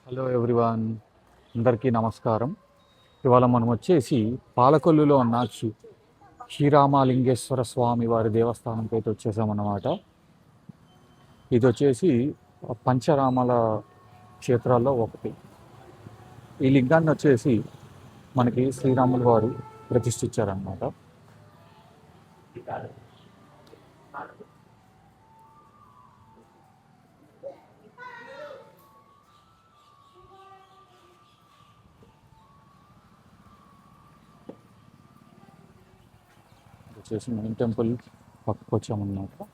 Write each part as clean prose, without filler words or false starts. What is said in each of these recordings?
Hello everyone, అందరికీ నమస్కారం. ఇవాళ మనం వచ్చేసి పాలకొల్లులో ఉన్న శ్రీరామలింగేశ్వర స్వామి వారి దేవస్థానంకి అయితే వచ్చేసామన్నమాట. ఇది వచ్చేసి పంచరామాల క్షేత్రాల్లో ఒకటి. ఈ లింగాన్ని వచ్చేసి మనకి శ్రీరాములు వారు ప్రతిష్ఠించారనమాట. వచ్చేసి మెయిన్ టెంపుల్ పక్కకు వచ్చామన్నమాట.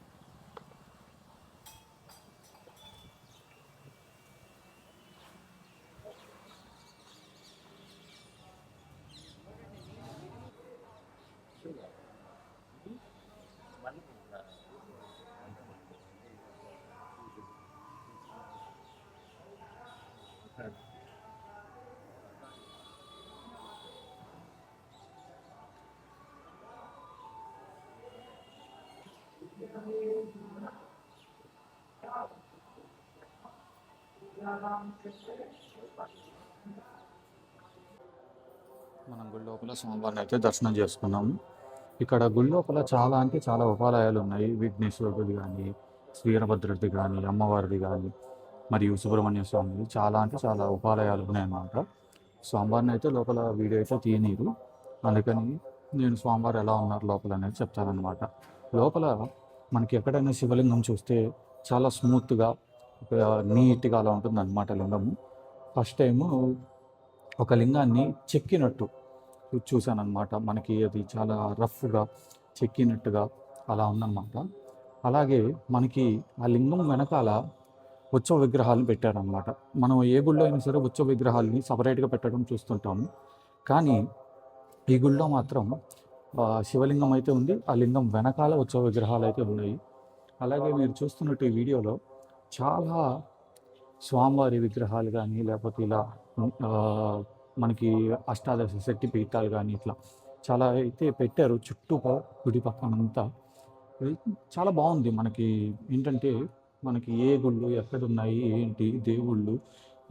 మనం గుడి లోపల స్వామివారిని అయితే దర్శనం చేసుకున్నాము. ఇక్కడ గుడి లోపల చాలా అంటే చాలా ఉపాలయాలు ఉన్నాయి. విఘ్నేశ్వరుడిది కానీ, వీరభద్రుడిది కానీ, అమ్మవారిది కానీ, మరియు సుబ్రహ్మణ్య స్వామిది చాలా అంటే చాలా ఉపాలయాలు ఉన్నాయన్నమాట. స్వామివారిని అయితే లోపల వీడియో అయితే తీయనీరు, అందుకని నేను స్వామివారు ఎలా ఉన్నారు లోపల అనేది చెప్తానన్నమాట. లోపల మనకి ఎక్కడైనా శివలింగం చూస్తే చాలా స్మూత్గా నీట్గా అలా ఉంటుంది అన్నమాట లింగము. ఫస్ట్ టైము ఒక లింగాన్ని చెక్కినట్టు చూశానమాట. మనకి అది చాలా రఫ్గా చెక్కినట్టుగా అలా ఉందన్నమాట. అలాగే మనకి ఆ లింగం వెనకాల ఉత్సవ విగ్రహాలను పెట్టారనమాట. మనం ఏ గుళ్ళో అయినా సరే ఉత్సవ విగ్రహాలని సపరేట్గా పెట్టడం చూస్తుంటాము, కానీ ఈ గుళ్ళో మాత్రం శివలింగం అయితే ఉంది, ఆ లింగం వెనకాల ఉత్సవ విగ్రహాలు అయితే ఉన్నాయి. అలాగే మీరు చూస్తున్నట్టు ఈ వీడియోలో చాలా స్వామివారి విగ్రహాలు కానీ, లేకపోతే ఇలా మనకి అష్టాదశ శక్తి పీఠాలు కానీ ఇట్లా చాలా అయితే పెట్టారు చుట్టూ గుడి పక్కనంతా. చాలా బాగుంది. మనకి ఏంటంటే మనకి ఏ గుళ్ళు ఎక్కడున్నాయి ఏంటి దేవుళ్ళు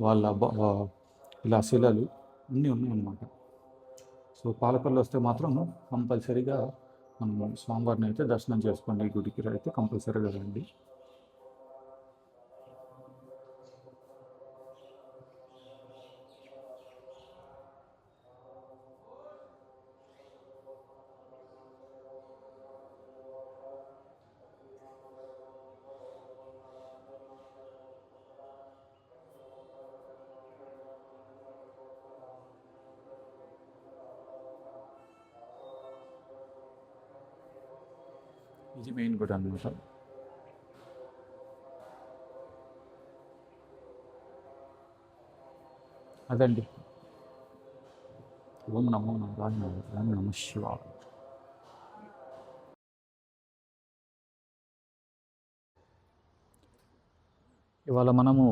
వాళ్ళ ఇలా శిలలు అన్నీ ఉన్నాయన్నమాట. సో పాలకొల్లు వస్తే మాత్రం కంపల్సరీగా మనం స్వామివారిని అయితే దర్శనం చేసుకోండి. ఈ గుడికి అయితే కంపల్సరీగా రండి. ఇది మెయిన్ గుడి అనమాట. అదండి. ఓం నమో నారాయణ నమ శివాయ. ఇవాళ మనము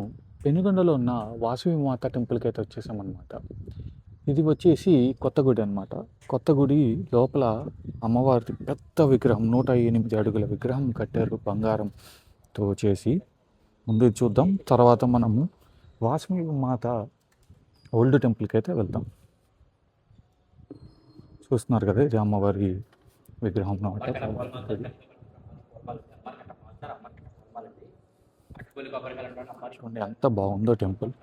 పెనుగొండలో ఉన్న వాసవి మాత టెంపుల్కి అయితే వచ్చేసామన్నమాట. ఇది వచ్చేసి కొత్త గుడి అనమాట. కొత్త గుడి లోపల అమ్మవారి పెద్ద విగ్రహం 108 అడుగుల విగ్రహం కట్టారు బంగారంతో చేసి. ముందు చూద్దాం, తర్వాత మనము వాసవి మాత ఓల్డ్ టెంపుల్కి అయితే వెళ్తాం. చూస్తున్నారు కదా, ఇది అమ్మవారి విగ్రహం అనమాట. చూడండి ఎంత బాగుందో టెంపుల్.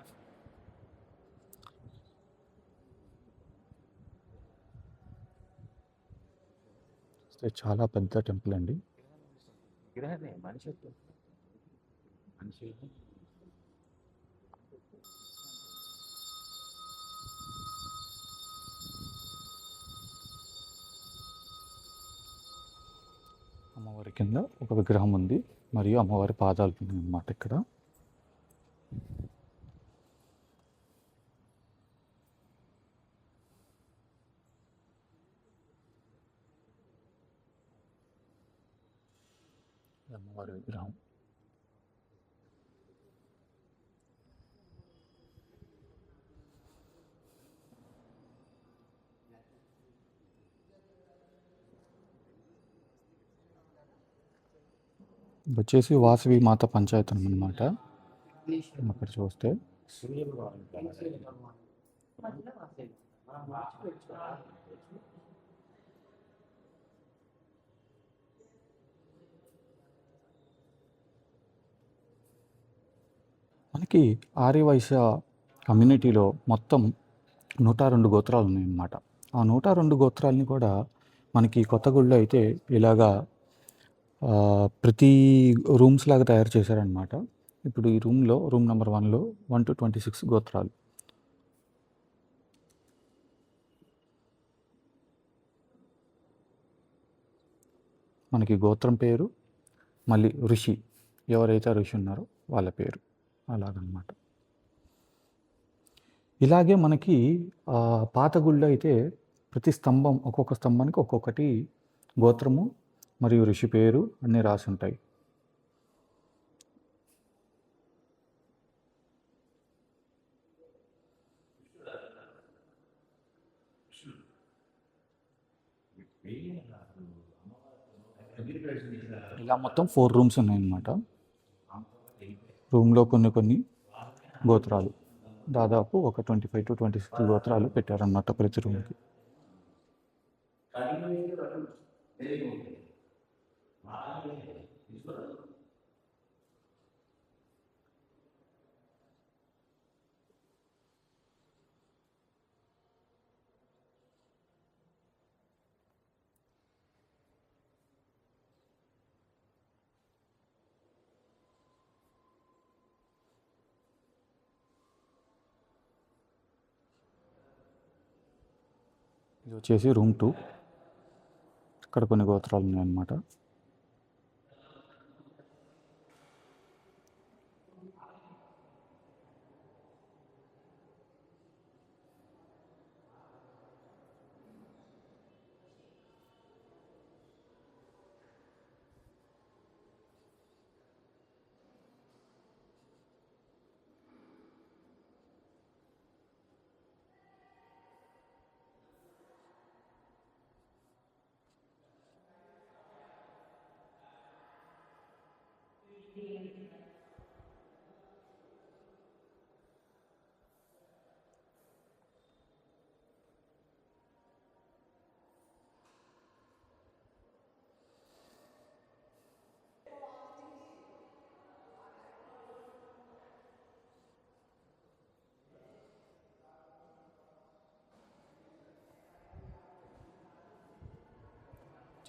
చాలా పెద్ద టెంపుల్ అండి. అమ్మవారి కింద ఒక విగ్రహం ఉంది, మరియు అమ్మవారి పాదాలు ఉన్నాయి అన్నమాట. ఇక్కడ అమ్మవారి విగ్రహం. వచ్చేసి వాసవి మాత పంచాయతీ అనమాట. అక్కడ చూస్తే మనకి ఆర్యవైశ్య కమ్యూనిటీలో మొత్తం 102 గోత్రాలు ఉన్నాయన్నమాట. ఆ 102 గోత్రాలని కూడా మనకి కొత్తగూడలో అయితే ఇలాగా ప్రతి రూమ్స్ లాగా తయారు చేశారనమాట. ఇప్పుడు ఈ రూమ్ నెంబర్ 1లో 1 to 26 గోత్రాలు. మనకి గోత్రం పేరు, మళ్ళీ ఋషి, ఎవరైతే ఋషి ఉన్నారో వాళ్ళ పేరు, అలాగనమాట. ఇలాగే మనకి పాత గుళ్ళో అయితే ప్రతి స్తంభం, ఒక్కొక్క స్తంభానికి ఒక్కొక్కటి గోత్రము మరియు ఋషి పేరు అన్నీ రాసి ఉంటాయి. ఇలా మొత్తం 4 రూమ్స్ ఉన్నాయన్నమాట. రూమ్లో కొన్ని గోత్రాలు, దాదాపు ఒక 25 to 26 గోత్రాలు పెట్టారన్నమాట ప్రతి రూమ్కి. ఇది వచ్చేసి రూమ్ 2. ఇక్కడ కొన్ని గోత్రాలు ఉన్నాయన్నమాట.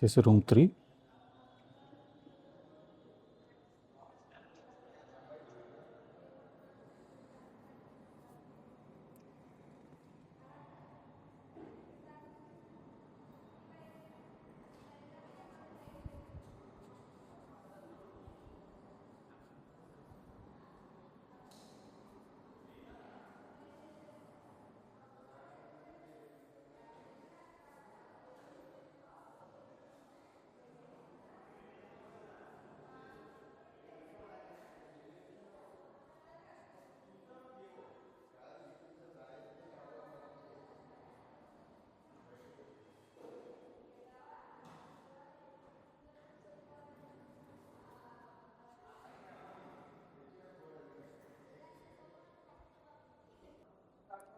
చేసి రూమ్ 3.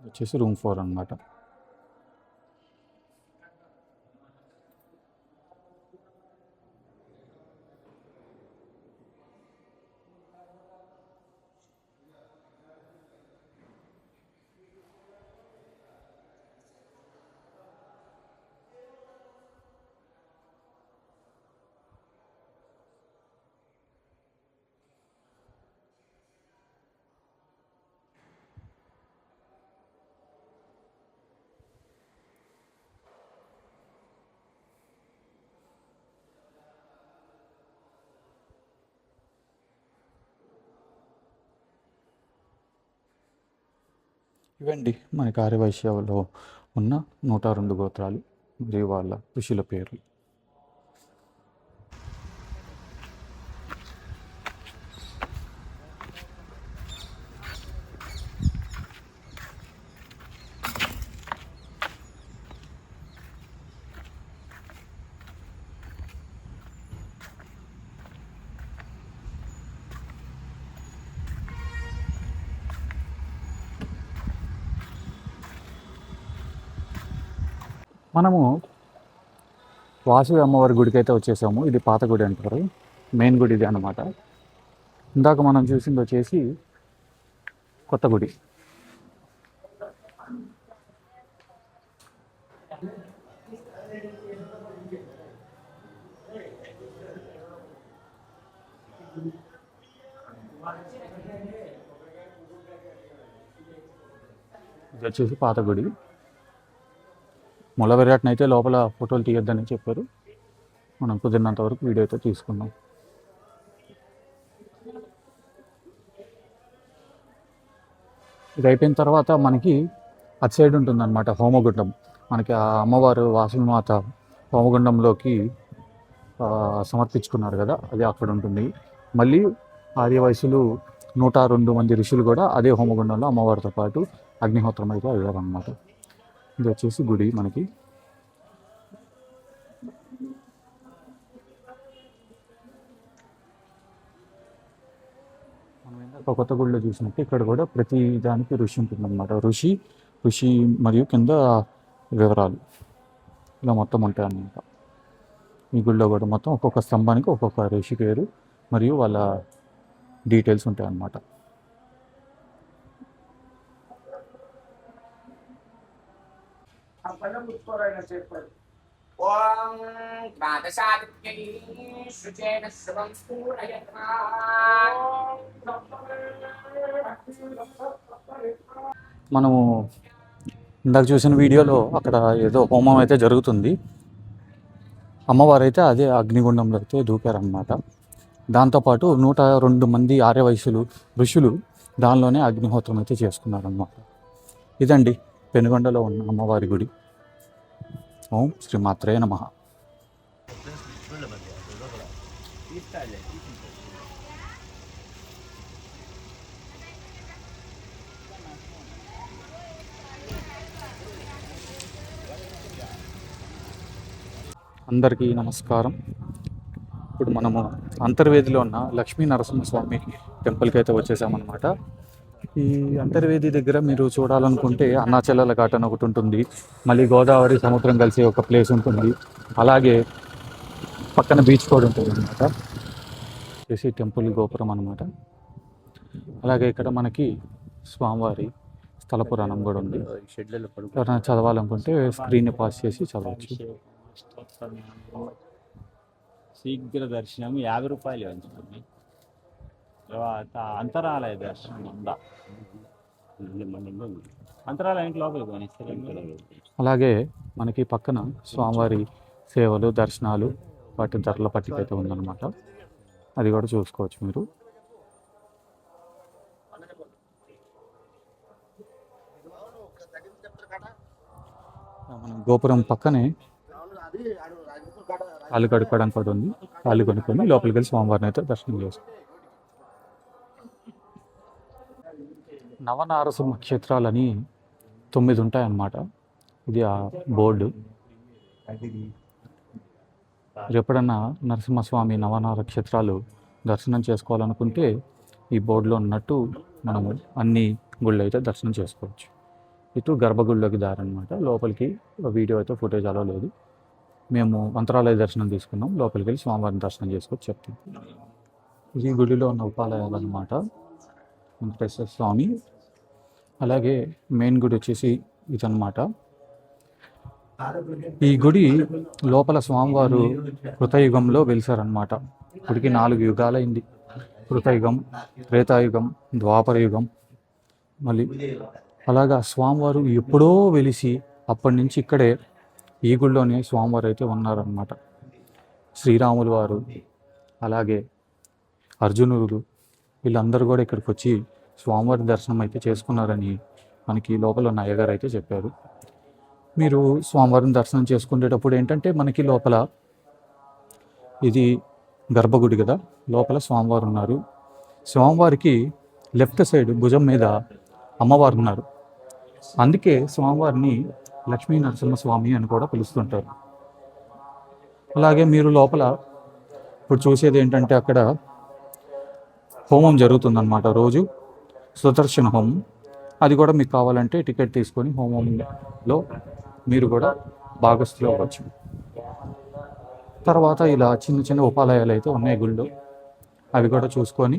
వచ్చేసి రూమ్ 4 అన్నమాట. ఇవండి మనకి ఆర్యవైశ్యలో ఉన్న 102 గోత్రాలు మరియు వాళ్ళ ఋషుల పేర్లు. మనము వాసవి అమ్మవారి గుడికి అయితే వచ్చేసాము. ఇది పాత గుడి అంటారు, మెయిన్ గుడి ఇది అన్నమాట. ఇందాక మనం చూసింది వచ్చేసి కొత్త గుడి. ఇది వచ్చేసి పాత గుడి. మూల విరాట్ని అయితే లోపల ఫోటోలు తీయొద్దని చెప్పారు. మనం కుదిరినంత వరకు వీడియో అయితే తీసుకున్నాం. ఇది అయిపోయిన తర్వాత మనకి అటు సైడ్ ఉంటుందన్నమాట హోమగుండం. మనకి ఆ అమ్మవారు వాసవిమాత హోమగుండంలోకి సమర్పించుకున్నారు కదా, అది అక్కడ ఉంటుంది. మళ్ళీ ఆర్యవయసులు 102 మంది ఋషులు కూడా అదే హోమగుండంలో అమ్మవారితో పాటు అగ్నిహోత్రం అయితే అయ్యారన్నమాట. ఇది వచ్చేసి గుడి మనకి. మనం ఇందాక కొత్త గుడిలో చూసినట్టు ఇక్కడ కూడా ప్రతి దానికి ఋషి ఉంటుందన్నమాట. ఋషి మరియు కింద వివరాలు ఇలా మొత్తం ఉంటాయన్నమాట. ఈ గుడిలో కూడా మొత్తం ఒక్కొక్క స్తంభానికి ఒక్కొక్క ఋషి పేరు మరియు వాళ్ళ డీటెయిల్స్ ఉంటాయన్నమాట. మనము ఇందాక చూసిన వీడియోలో అక్కడ ఏదో హోమం అయితే జరుగుతుంది. అమ్మవారు అయితే అదే అగ్నిగుండంలో అయితే దూకారనమాట. దాంతోపాటు 102 మంది ఆర్యవయసులు ఋషులు దానిలోనే అగ్నిహోత్రం అయితే చేసుకున్నారనమాట. ఇదండి పెనుగొండలో ఉన్న అమ్మవారి గుడి. ఓం శ్రీ మాత్రే నమః. అందరికీ నమస్కారం. ఇప్పుడు మనము అంతర్వేదిలో ఉన్న లక్ష్మీ నరసింహస్వామి టెంపుల్కి అయితే వచ్చేసామన్నమాట. ఈ అంతర్వేది దగ్గర మీరు చూడాలనుకుంటే అన్నాచెల్లెల ఘాట్ అని ఒకటి ఉంటుంది. మళ్ళీ గోదావరి సముద్రం కలిసి ఒక ప్లేస్ ఉంటుంది. అలాగే పక్కన బీచ్ కూడా ఉంటుంది అనమాట. చేసి టెంపుల్ గోపురం అనమాట. అలాగే ఇక్కడ మనకి స్వామివారి స్థల పురాణం కూడా ఉంది. ఎవరైనా చదవాలనుకుంటే స్క్రీన్ని పాస్ చేసి చదవచ్చు. శీఘ్ర దర్శనం 50 రూపాయలు ఉంచుతుంది. తర్వాత అంతరాలయ దర్శనం అంతరాలయం లోపలికి పోనిస్తారు. అలాగే మనకి పక్కన స్వామివారి సేవలు దర్శనాలు వాటి ధరల పట్టిక అయితే ఉందన్నమాట. అది కూడా చూసుకోవచ్చు మీరు. మనం గోపురం పక్కనే కాళ్ళు కడుక్కోవడానికి కూడా ఉంది. కాళ్ళు కొనుక్కొని లోపలికి వెళ్ళి స్వామివారిని అయితే దర్శనం చేసుకోవాలి. నవనారసింహ క్షేత్రాలని 9 ఉంటాయన్నమాట. ఇది ఆ బోర్డు. ఎప్పుడన్నా నరసింహస్వామి నవనార క్షేత్రాలు దర్శనం చేసుకోవాలనుకుంటే ఈ బోర్డులో ఉన్నట్టు మనము అన్ని గుళ్ళు అయితే దర్శనం చేసుకోవచ్చు. ఇటు గర్భగుడిలోకి దారి అనమాట. లోపలికి వీడియో అయితే ఫుటేజ్ అలా లేదు. మేము మంత్రాలయ దర్శనం తీసుకున్నాం. లోపలికి వెళ్ళి స్వామివారిని దర్శనం చేసుకొని చెప్తాం. ఈ గుడిలో ఉన్న ఉపాలయాలు అనమాట. వెంకటేశ్వర స్వామి. అలాగే మెయిన్ గుడి వచ్చేసి ఇదన్నమాట. ఈ గుడి లోపల స్వామివారు కృతయుగంలో వెలిసారనమాట. గుడికి 4 యుగాలైంది. కృతయుగం, త్రేతాయుగం, ద్వాపర యుగం. మళ్ళీ అలాగా స్వామివారు ఎప్పుడో వెలిసి అప్పటి నుంచి ఇక్కడే ఈ గుడిలోనే స్వామివారు అయితే ఉన్నారనమాట. శ్రీరాములు వారు అలాగే అర్జునుడు వీళ్ళందరూ కూడా ఇక్కడికి వచ్చి స్వామివారి దర్శనం అయితే చేసుకున్నారని మనకి లోపల ఉన్న అయ్యగారు అయితే చెప్పారు. మీరు స్వామివారిని దర్శనం చేసుకునేటప్పుడు ఏంటంటే మనకి లోపల ఇది గర్భగుడి కదా, లోపల స్వామివారు ఉన్నారు. స్వామివారికి లెఫ్ట్ సైడ్ భుజం మీద అమ్మవారు ఉన్నారు. అందుకే స్వామివారిని లక్ష్మీ నరసింహస్వామి అని కూడా పిలుస్తుంటారు. అలాగే మీరు లోపల ఇప్పుడు చూసేది ఏంటంటే అక్కడ హోమం జరుగుతుందన్నమాట. రోజు సుదర్శన హోమం. అది కూడా మీకు కావాలంటే టికెట్ తీసుకొని హోమంలో మీరు కూడా భాగస్థులు అవ్వచ్చు. తర్వాత ఇలా చిన్న చిన్న ఉపాలయాలు అయితే ఉన్నాయి గుళ్ళో, అవి కూడా చూసుకొని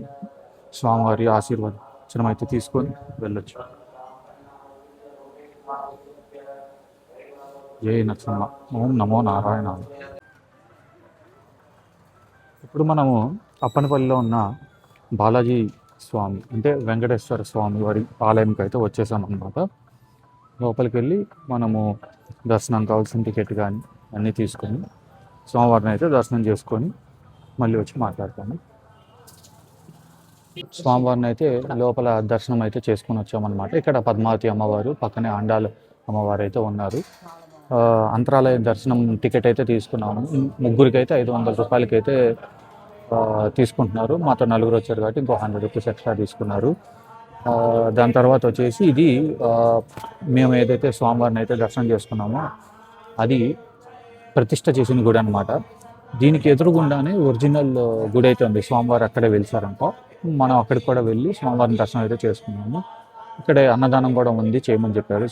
స్వామివారి ఆశీర్వచనం అయితే తీసుకొని వెళ్ళొచ్చు. జై నరసింహ. ఓం నమో నారాయణ. ఇప్పుడు మనము అప్పనపల్లిలో ఉన్న బాలాజీ స్వామి అంటే వెంకటేశ్వర స్వామి వారి ఆలయంకి అయితే వచ్చేసామన్నమాట. లోపలికి వెళ్ళి మనము దర్శనం కావాల్సిన టికెట్ కానీ అన్నీ తీసుకొని స్వామివారిని అయితే దర్శనం చేసుకొని మళ్ళీ వచ్చి మాట్లాడతాము. స్వామివారిని అయితే లోపల దర్శనం అయితే చేసుకొని వచ్చామన్నమాట. ఇక్కడ పద్మావతి అమ్మవారు, పక్కనే ఆండాల అమ్మవారు అయితే ఉన్నారు. అంతరాలయ దర్శనం టికెట్ అయితే తీసుకున్నాము. ముగ్గురికి అయితే 500 రూపాయలకి అయితే తీసుకుంటున్నారు. మాతో నలుగురు వచ్చారు కాబట్టి ఇంకో 100 రూపీస్ ఎక్స్ట్రా తీసుకున్నారు. దాని తర్వాత వచ్చేసి ఇది మేము ఏదైతే స్వామివారిని అయితే దర్శనం చేసుకున్నామో అది ప్రతిష్ట చేసిన గుడి అనమాట. దీనికి ఎదురుగుండానే ఒరిజినల్ గుడి అయితే ఉంది. స్వామివారు అక్కడే వెలిసారంట. మనం అక్కడికి కూడా వెళ్ళి స్వామివారిని దర్శనం అయితే చేసుకున్నాము. ఇక్కడే అన్నదానం కూడా ఉంది, చేయమని చెప్పారు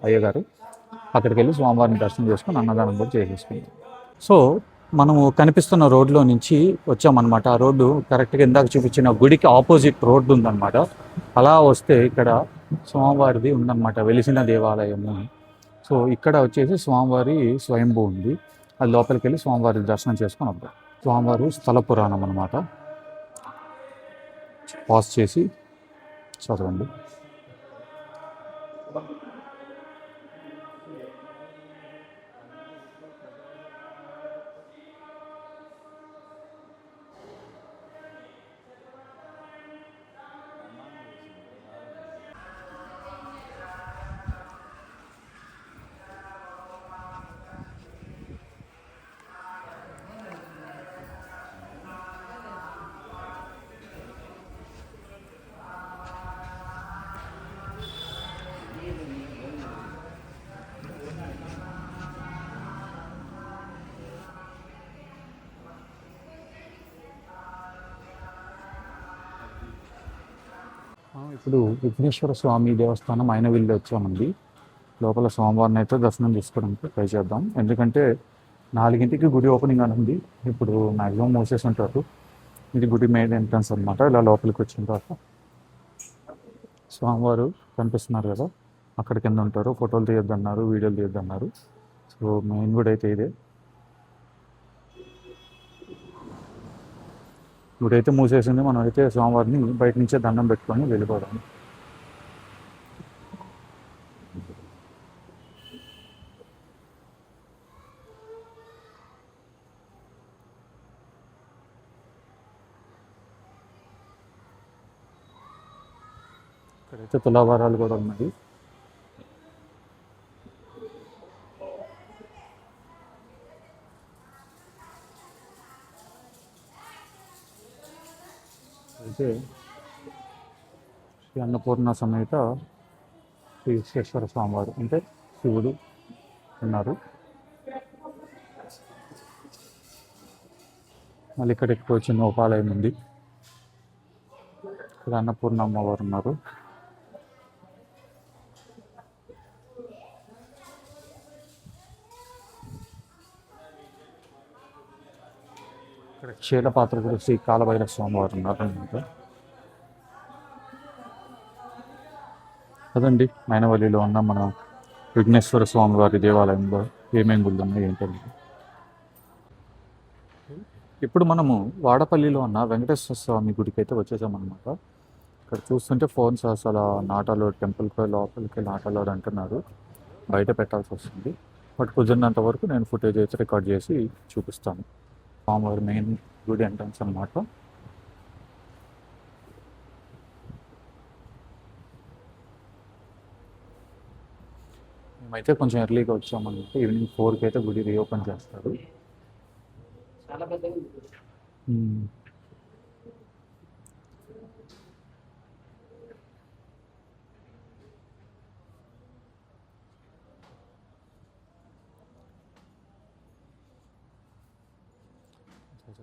అయ్యగారు. అక్కడికి వెళ్ళి స్వామివారిని దర్శనం చేసుకుని అన్నదానం కూడా చేసేసుకున్నాం. సో మనము కనిపిస్తున్న రోడ్లో నుంచి వచ్చామన్నమాట. ఆ రోడ్డు కరెక్ట్గా ఇందాక చూపించిన గుడికి ఆపోజిట్ రోడ్డు ఉందన్నమాట. అలా వస్తే ఇక్కడ స్వామివారిది ఉందన్నమాట, వెలిసిన దేవాలయము. సో ఇక్కడ వచ్చేసి స్వామివారి స్వయంభూ ఉంది. అది లోపలికి వెళ్ళి స్వామివారి దర్శనం చేసుకొని వద్దాం. స్వామివారు స్థల పురాణం అన్నమాట. పాజ్ చేసి చదవండి. ఇప్పుడు విఘ్నేశ్వర స్వామి దేవస్థానం అయినవిల్లి వచ్చామండి. లోపల స్వామివారిని అయితే దర్శనం చేసుకోవడానికి ట్రై చేద్దాం. ఎందుకంటే 4ంటికి గుడి ఓపెనింగ్ అని ఉంది. ఇప్పుడు మ్యాక్సిమం మూసేసి ఉంటారు. ఇది గుడి మెయిన్ ఎంట్రన్స్ అనమాట. ఇలా లోపలికి వచ్చిన తర్వాత స్వామివారు కనిపిస్తున్నారు కదా, అక్కడ కింద ఉంటారు. ఫోటోలు తీయొద్దన్నారు, వీడియోలు తీయొద్దన్నారు. సో మెయిన్ గుడి అయితే ఇదే. గుడి అయితే మూసేసింది. మనం అయితే స్వామివారిని బయట నుంచే దండం పెట్టుకొని వెళ్ళిపోవడం. ఇక్కడైతే తులాభారాలు కూడా ఉన్నాయి. అయితే శ్రీ అన్నపూర్ణ సమేత శ్రీ విశ్వేశ్వర స్వామివారు అంటే శివుడు ఉన్నారు. మళ్ళీ ఇక్కడికి వచ్చిన ఉపాలయం ఉంది. ఇక్కడ అన్నపూర్ణ అమ్మవారు ఉన్నారు. ఇక్కడ క్షీరపాత్ర శ్రీ కాలభైరవ స్వామివారు ఉన్నారు అన్నమాట. అదండి మైనవల్లిలో ఉన్న మన విఘ్నేశ్వర స్వామి వారి దేవాలయంలో ఏమేమి గుళ్ళు ఉన్నాయి ఏంటంటే. ఇప్పుడు మనము వాడపల్లిలో ఉన్న వెంకటేశ్వర స్వామి గుడికి అయితే వచ్చేసామన్నమాట. ఇక్కడ చూస్తుంటే ఫోన్స్ అసలు నాటాలో టెంపుల్కి లోపలికి నాటాలో అంటున్నారు. బయట పెట్టాల్సి వస్తుంది. బట్ కుదిరినంత వరకు నేను ఫుటేజ్ అయితే రికార్డ్ చేసి చూపిస్తాను. స్వామివారి మెయిన్ గుడి ఎంట్రన్స్ అన్నమాట. మేమైతే కొంచెం ఎర్లీగా వచ్చామన్నమాట. ఈవినింగ్ 4కి అయితే గుడి రీఓపెన్ చేస్తారు.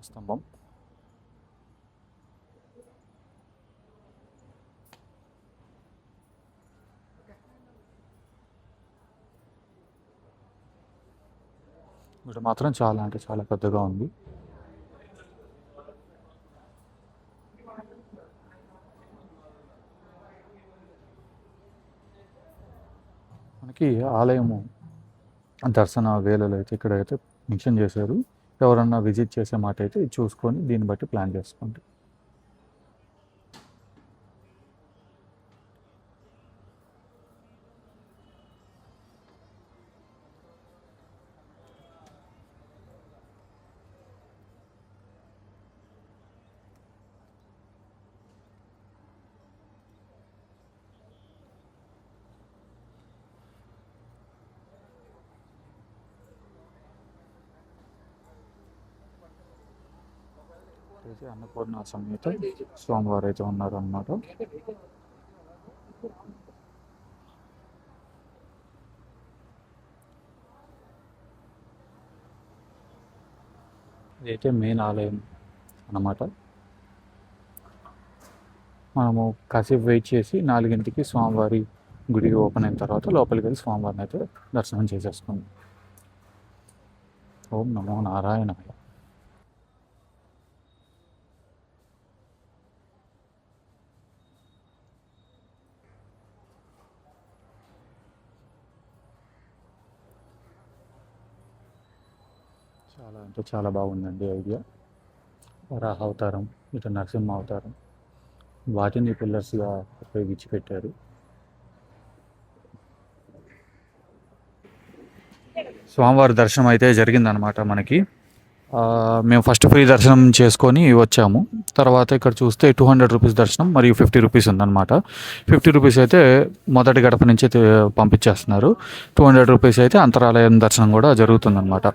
స్తంభం గుడి మాత్రం చాలా అంటే చాలా పెద్దగా ఉంది. మనకి ఆలయము దర్శన వేళలు అయితే ఇక్కడైతే మెన్షన్ చేశారు. ఎవరన్నా విజిట్ చేసే మాట అయితే ఇది చూసుకొని దీన్ని బట్టి ప్లాన్ చేసుకోండి. అయితే అన్నపూర్ణ సమేత స్వామివారు అయితే ఉన్నారు అన్నమాట. ఇదైతే మెయిన్ ఆలయం అన్నమాట. మనము కాసేపు వెయిట్ చేసి 4ంటికి స్వామివారి గుడి ఓపెన్ అయిన తర్వాత లోపలికి వెళ్ళి స్వామివారిని అయితే దర్శనం చేసేసుకుందాం. ఓం నమో నారాయణాయ. చాలా అంటే చాలా బాగుందండి ఐడియా. వరాహ అవతారం, ఇటు నరసింహ అవతారం, వాటిని పిల్లర్స్గా ఉపయోగించి పెట్టారు. స్వామివారి దర్శనం అయితే జరిగిందనమాట మనకి. మేము ఫస్ట్ ఫ్రీ దర్శనం చేసుకొని వచ్చాము. తర్వాత ఇక్కడ చూస్తే 200 రూపీస్ దర్శనం మరియు 50 రూపీస్ ఉందన్నమాట. 50 రూపీస్ అయితే మొదటి గడప నుంచి పంపించేస్తున్నారు. 200 రూపీస్ అయితే అంతరాలయం దర్శనం కూడా జరుగుతుందన్నమాట.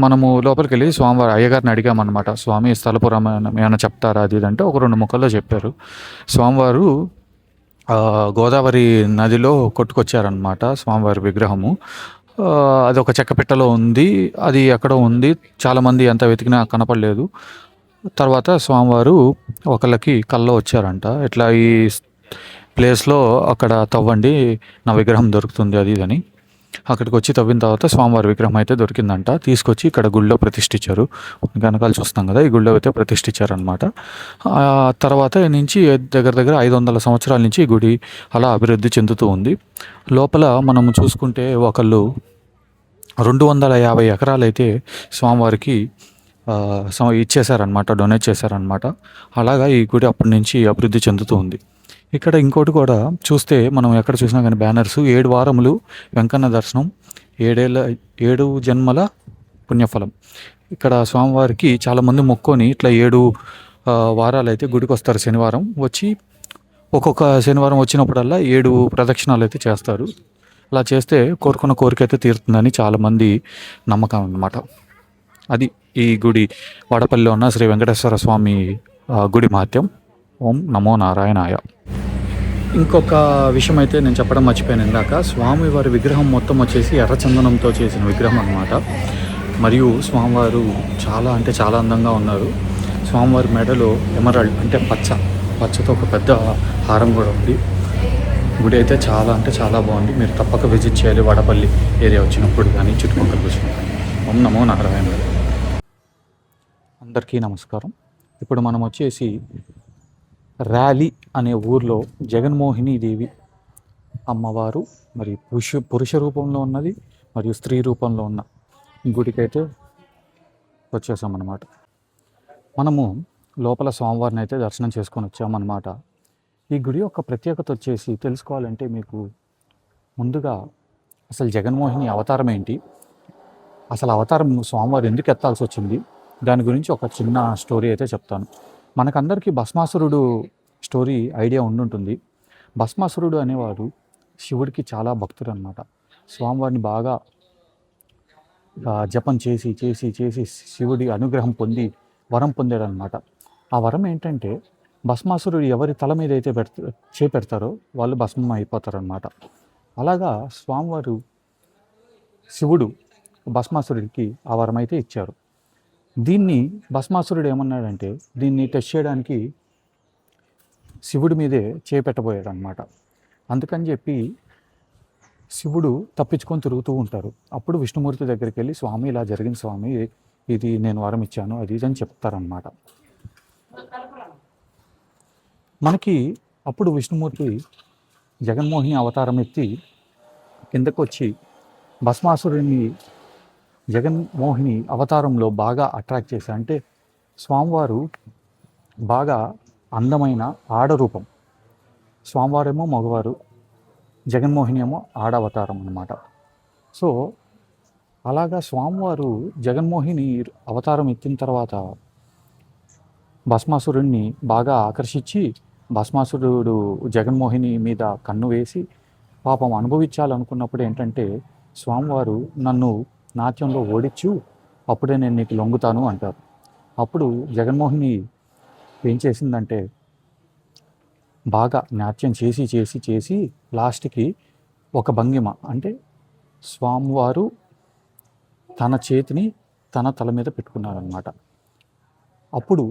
మనము లోపలికి వెళ్ళి స్వామివారి అయ్యగారిని అడిగామన్నమాట. స్వామి స్థలపురం ఏమైనా చెప్తారా అది అంటే ఒక 2 ముక్కల్లో చెప్పారు. స్వామివారు గోదావరి నదిలో కొట్టుకొచ్చారనమాట స్వామివారి విగ్రహము. అది ఒక చెక్క పెట్టెలో ఉంది. అది ఎక్కడో ఉంది. చాలామంది ఎంత వెతికినా కనపడలేదు. తర్వాత స్వామివారు ఒకళ్ళకి కల్లో వచ్చారంట. ఇట్లా ఈ ప్లేస్లో అక్కడ తవ్వండి, నా విగ్రహం దొరుకుతుంది అది ఇదని. అక్కడికి వచ్చి తవ్విన తర్వాత స్వామివారి విగ్రహం అయితే దొరికిందంట. తీసుకొచ్చి ఇక్కడ గుళ్ళో ప్రతిష్ఠించారు. వెనకాల చూస్తాం కదా, ఈ గుళ్ళో అయితే ప్రతిష్ఠించారనమాట. తర్వాత నుంచి దగ్గర దగ్గర 500 సంవత్సరాల నుంచి ఈ గుడి అలా అభివృద్ధి చెందుతూ ఉంది. లోపల మనం చూసుకుంటే ఒకళ్ళు 250 ఎకరాలు అయితే స్వామివారికి ఇచ్చేశారనమాట, డొనేట్ చేశారనమాట. అలాగా ఈ గుడి అప్పటి నుంచి అభివృద్ధి చెందుతూ ఉంది. ఇక్కడ ఇంకోటి కూడా చూస్తే మనం ఎక్కడ చూసినా కానీ బ్యానర్స్ 7 వారములు వెంకన్న దర్శనం, 7 జన్మల పుణ్యఫలం. ఇక్కడ స్వామివారికి చాలామంది మొక్కొని ఇట్లా 7 వారాలు అయితే గుడికి వస్తారు. శనివారం వచ్చి ఒక్కొక్క శనివారం వచ్చినప్పుడల్లా 7 ప్రదక్షిణాలు అయితే చేస్తారు. అలా చేస్తే కోరుకున్న కోరిక అయితే తీరుతుందని చాలామంది నమ్మకం అన్నమాట. అది ఈ గుడి వాడపల్లిలో ఉన్న శ్రీ వెంకటేశ్వర స్వామి గుడి మహత్యం. ఓం నమో నారాయణాయ. ఇంకొక విషయం అయితే నేను చెప్పడం మర్చిపోయాను ఇందాక. స్వామివారి విగ్రహం మొత్తం వచ్చేసి ఎర్రచందనంతో చేసిన విగ్రహం అన్నమాట. మరియు స్వామివారు చాలా అంటే చాలా అందంగా ఉన్నారు. స్వామివారి మెడలో ఎమరాల్డ్ అంటే పచ్చతో ఒక పెద్ద హారం కూడా ఉంది. గుడి అయితే చాలా అంటే చాలా బాగుంది. మీరు తప్పక విజిట్ చేయాలి వాడపల్లి ఏరియా వచ్చినప్పుడు కానీ చుట్టుపక్కల వచ్చినప్పుడు. ఓం నమో నారాయణ. అందరికీ నమస్కారం. ఇప్పుడు మనం వచ్చేసి ర్యాలీ అనే ఊర్లో జగన్మోహిని దేవి అమ్మవారు మరి పురుష రూపంలో ఉన్నది మరియు స్త్రీ రూపంలో ఉన్న గుడికైతే వచ్చేసామన్నమాట. మనము లోపల స్వామివారిని అయితే దర్శనం చేసుకొని వచ్చామన్నమాట. ఈ గుడి యొక్క ప్రత్యేకత వచ్చేసి తెలుసుకోవాలంటే మీకు ముందుగా అసలు జగన్మోహిని అవతారం ఏంటి, అసలు అవతారం స్వామివారు ఎందుకు ఎత్తాల్సి వచ్చింది, దాని గురించి ఒక చిన్న స్టోరీ అయితే చెప్తాను. మనకందరికీ భస్మాసురుడు స్టోరీ ఐడియా ఉండుంటుంది. భస్మాసురుడు అనేవాడు శివుడికి చాలా భక్తుడు అనమాట. స్వామివారిని బాగా జపం చేసి చేసి చేసి శివుడి అనుగ్రహం పొంది వరం పొందాడనమాట. ఆ వరం ఏంటంటే భస్మాసురుడు ఎవరి తల మీద అయితే చేపెడతారో వాళ్ళు భస్మం అయిపోతారనమాట. అలాగా స్వామివారు శివుడు భస్మాసురుడికి ఆ వరం అయితే ఇచ్చారు. దీన్ని భస్మాసురుడు ఏమన్నాడంటే దీన్ని టెస్ట్ చేయడానికి శివుడి మీదే చేపెట్టబోయాడు అనమాట. అందుకని చెప్పి శివుడు తప్పించుకొని తిరుగుతూ ఉంటారు. అప్పుడు విష్ణుమూర్తి దగ్గరికి వెళ్ళి స్వామి ఇలా జరిగింది స్వామి, ఇది నేను వరం ఇచ్చాను అది ఇది అని చెప్తారనమాట. మనకి అప్పుడు విష్ణుమూర్తి జగన్మోహిని అవతారం ఎత్తి కిందకు వచ్చి భస్మాసురుని జగన్మోహిని అవతారంలో బాగా అట్రాక్ట్ చేశారు. అంటే స్వామివారు బాగా అందమైన ఆడరూపం, స్వామివారేమో మగవారు, జగన్మోహిని ఏమో ఆడ అవతారం అన్నమాట. సో అలాగా స్వామివారు జగన్మోహిని అవతారం ఎత్తిన తర్వాత భస్మాసురుణ్ణి బాగా ఆకర్షించి భస్మాసురుడు జగన్మోహిని మీద కన్ను వేసి పాపం అనుభవించాలనుకున్నప్పుడు ఏంటంటే స్వామివారు నన్ను నాట్యంలో ఓడించు, అప్పుడే నేను నీకు లొంగుతాను అంటారు. అప్పుడు జగన్మోహిని ఏం చేసిందంటే బాగా నాట్యం చేసి చేసి చేసి లాస్ట్కి ఒక భంగిమ, అంటే స్వామివారు తన చేతిని తన తల మీద పెట్టుకున్నారనమాట. అప్పుడు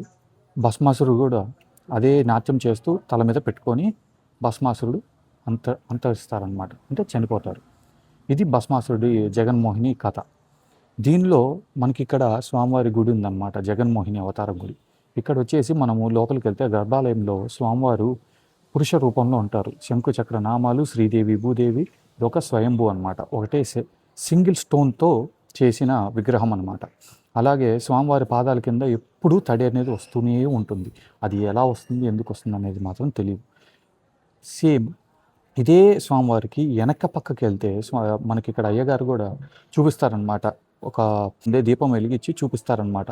భస్మాసురుడు కూడా అదే నాట్యం చేస్తూ తల మీద పెట్టుకొని భస్మాసురుడు అంతరిస్తారనమాట, అంటే చనిపోతారు. ఇది భస్మాసురుడి జగన్మోహిని కథ. దీనిలో మనకి ఇక్కడ స్వామివారి గుడి ఉందన్నమాట, జగన్మోహిని అవతార గుడి. ఇక్కడ వచ్చేసి మనము లోపలికి వెళ్తే గర్భాలయంలో స్వామివారు పురుష రూపంలో ఉంటారు. శంకు చక్ర నామాలు, శ్రీదేవి భూదేవి, ఇది ఒక స్వయంభూ అనమాట, ఒకటే సింగిల్ స్టోన్తో చేసిన విగ్రహం అనమాట. అలాగే స్వామివారి పాదాల కింద ఎప్పుడూ తడి అనేది వస్తూనే ఉంటుంది. అది ఎలా వస్తుంది, ఎందుకు వస్తుంది అనేది మాత్రం తెలియదు. సేమ్ ఇదే స్వామివారికి వెనక పక్కకి వెళ్తే మనకి ఇక్కడ అయ్యగారు కూడా చూపిస్తారనమాట, ఒక దీపం వెలిగించి చూపిస్తారనమాట.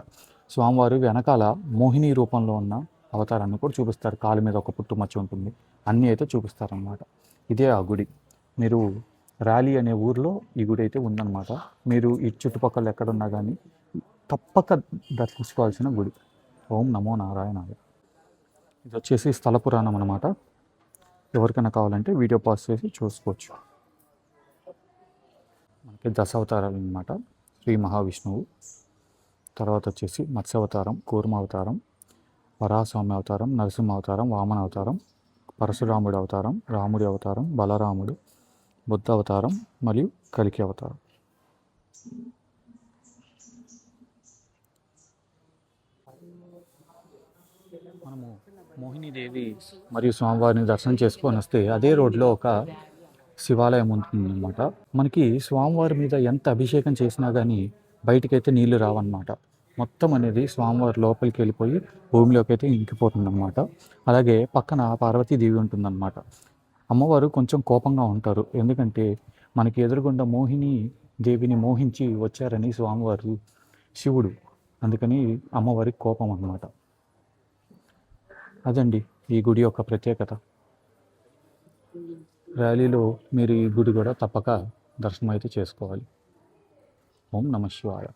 స్వామివారు వెనకాల మోహిని రూపంలో ఉన్న అవతారాన్ని కూడా చూపిస్తారు. కాలు మీద ఒక పుట్టుమచ్చ ఉంటుంది, అన్నీ అయితే చూపిస్తారనమాట. ఇదే ఆ గుడి. మీరు ర్యాలీ అనే ఊర్లో ఈ గుడి అయితే ఉందన్నమాట. మీరు ఈ చుట్టుపక్కల ఎక్కడున్నా కానీ తప్పక దర్శించుకోవాల్సిన గుడి. ఓం నమో నారాయణాయ. ఇది వచ్చేసి స్థల పురాణం అనమాట. ఎవరికైనా కావాలంటే వీడియో పాజ్ చేసి చూసుకోవచ్చు. మనకి దశావతారాలు అనమాట. శ్రీ మహావిష్ణువు, తర్వాత వచ్చేసి మత్స్యావతారం, కూర్మ అవతారం, వరాహస్వామి అవతారం, నరసింహ అవతారం, వామన అవతారం, పరశురాముడి అవతారం, రాముడి అవతారం, బలరాముడు, బుద్ధ అవతారం మరియు కలికి అవతారం. మనము మోహినీదేవి మరియు స్వామివారిని దర్శనం చేసుకొని వస్తే అదే రోడ్లో ఒక శివాలయం ఉంటుందన్నమాట. మనకి స్వామివారి మీద ఎంత అభిషేకం చేసినా కానీ బయటికైతే నీళ్లు రావన్నమాట. మొత్తం అనేది స్వామివారి లోపలికి వెళ్ళిపోయి భూమిలోకి అయితే ఇంకిపోతుందన్నమాట. అలాగే పక్కన పార్వతీదేవి ఉంటుందన్నమాట. అమ్మవారు కొంచెం కోపంగా ఉంటారు, ఎందుకంటే మనకి ఎదురుగుండా మోహిని దేవిని మోహించి వచ్చారని స్వామివారు శివుడు, అందుకని అమ్మవారికి కోపం అన్నమాట. అదండి ఈ గుడి యొక్క ప్రత్యేకత. ర్యాలీలో మీరు ఈ గుడి కూడా తప్పక దర్శనం అయితే చేసుకోవాలి. ఓం నమః శివాయ.